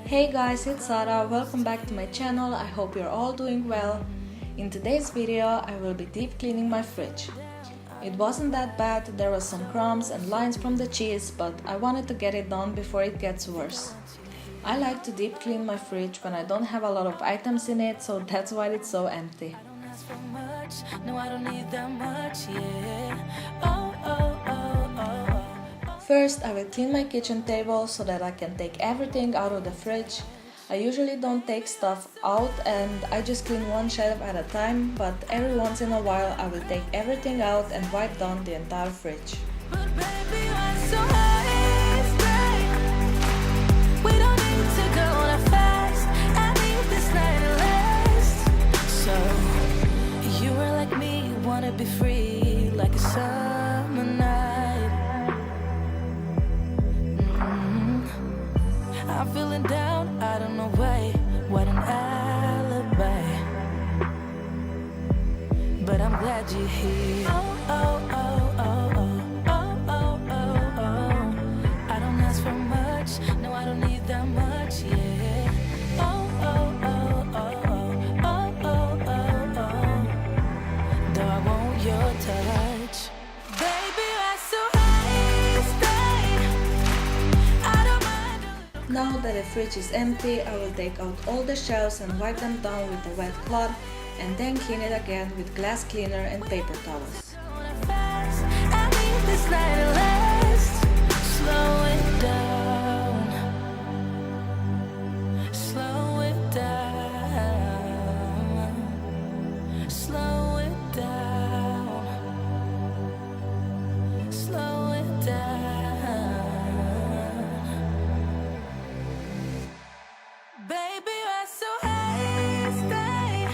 Hey guys, it's Sarah. Welcome back to my channel. I hope you're all doing well. In today's video, I will be deep cleaning my fridge. It wasn't that bad, there was some crumbs and lines from the cheese, but I wanted to get it done before it gets worse. I like to deep clean my fridge when I don't have a lot of items in it, so that's why it's so empty. First, I will clean my kitchen table so that I can take everything out of the fridge. I usually don't take stuff out and I just clean one shelf at a time, but every once in a while I will take everything out and wipe down the entire fridge. Be free like a summer night. I'm feeling down, I don't know why. What an alibi. But I'm glad you're here. I don't ask for much, no, I don't need that much, yeah. Though I want your touch. Baby, I so high, stay. I don't mind. Now that the fridge is empty, I will take out all the shelves and wipe them down with a wet cloth and then clean it again with glass cleaner and paper towels. I need this night to last. Slow it down. Slow it down. Slow it down. Slow it down. Baby, you're so high, stay.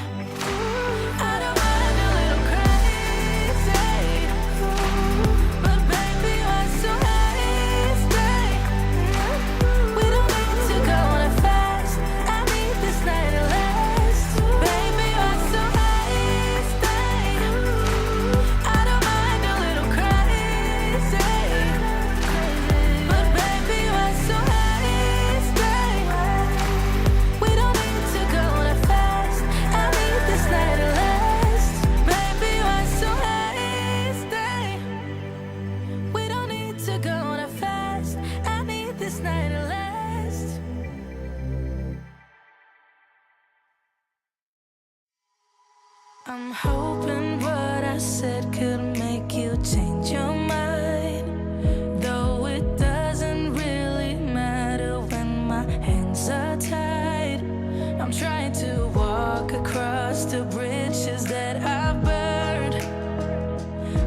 I don't mind a little crazy. But baby, you're so high, stay. We don't need to go on a fast. I need this night to last. Baby, you're so high, stay. I don't mind a little crazy. But baby, you're so high, stay. We don't need to go on a fast. I need this night to last. Baby, you're so high, stay. We don't need to go on a fast. I need this night to last. I'm hoping what I said could make you change your mind. Though it doesn't really matter when my hands are tied. I'm trying to walk across the bridges that I've burned.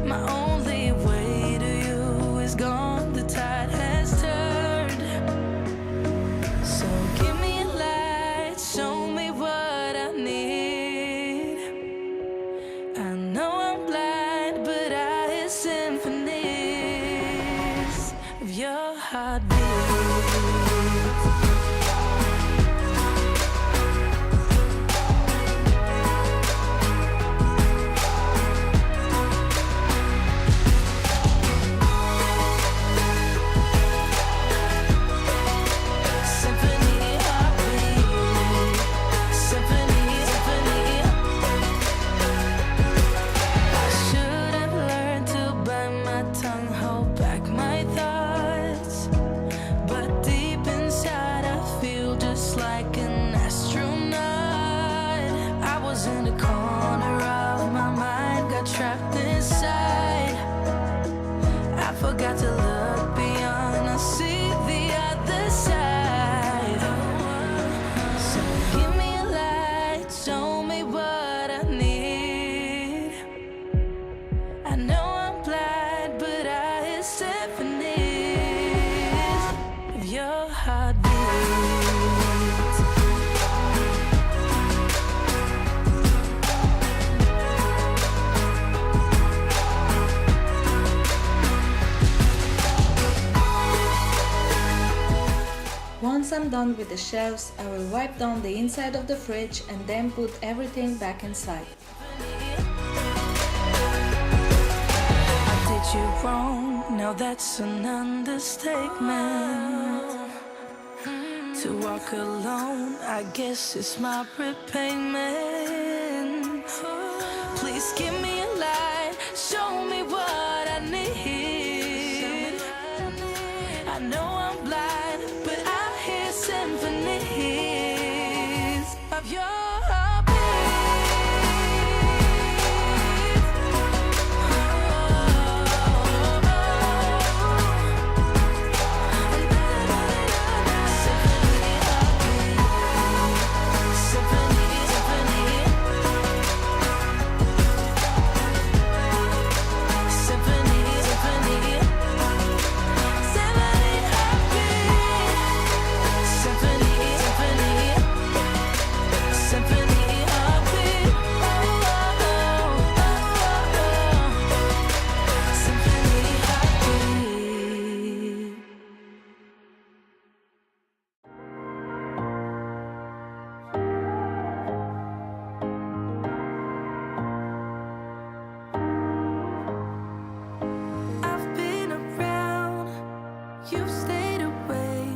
My only way to you is gone, the tide has turned. So give me a light, show me what I need. I know I'm blind, but I hear symphonies of your heartbeat. Symphony, heartbeat. Symphony, symphony. I should have learned to bite my tongue, hold back my thoughts. But deep inside I feel just like an astronaut. I was in the corner of my mind, got trapped inside. I forgot to look beyond, I see the other side. So give me a light, show me what I need. I know I'm blind, but I hear symphonies of your heartbeat. Once I'm done with the shelves, I will wipe down the inside of the fridge and then put everything back inside. I did you wrong, now that's an understatement. To walk alone, I guess it's my repayment. Please give me a light, show me what I need. I know I'm blind, but I hear symphonies of your heartbeat. You've stayed away,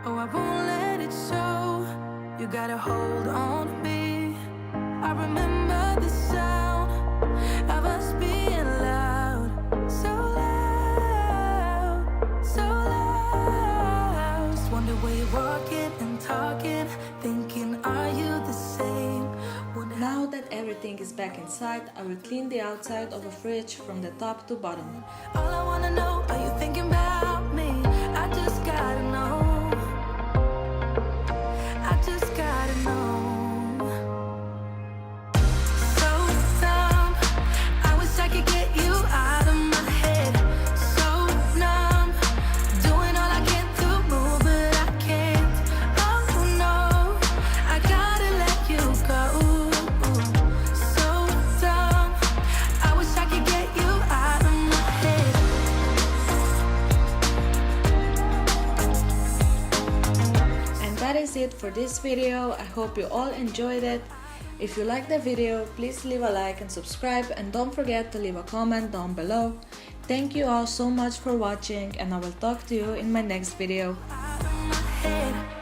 oh I won't let it show. You got a hold on me. I remember the sound of us being loud, so loud, so loud. Just wonder where you're walking and talking, thinking are you the same? Now that everything is back inside, I will clean the outside of a fridge from the top to bottom. All I wanna know, are you thinking about me? I just gotta know. I just gotta know. So dumb, I wish I could get you out of my head. So numb, doing all I can to move, but I can't. Oh no, I gotta let you go. So dumb, I wish I could get you out of my head. And that is it for this video. I hope you all enjoyed it. If you liked the video, please leave a like and subscribe, and don't forget to leave a comment down below. Thank you all so much for watching, and I will talk to you in my next video. Out of my head.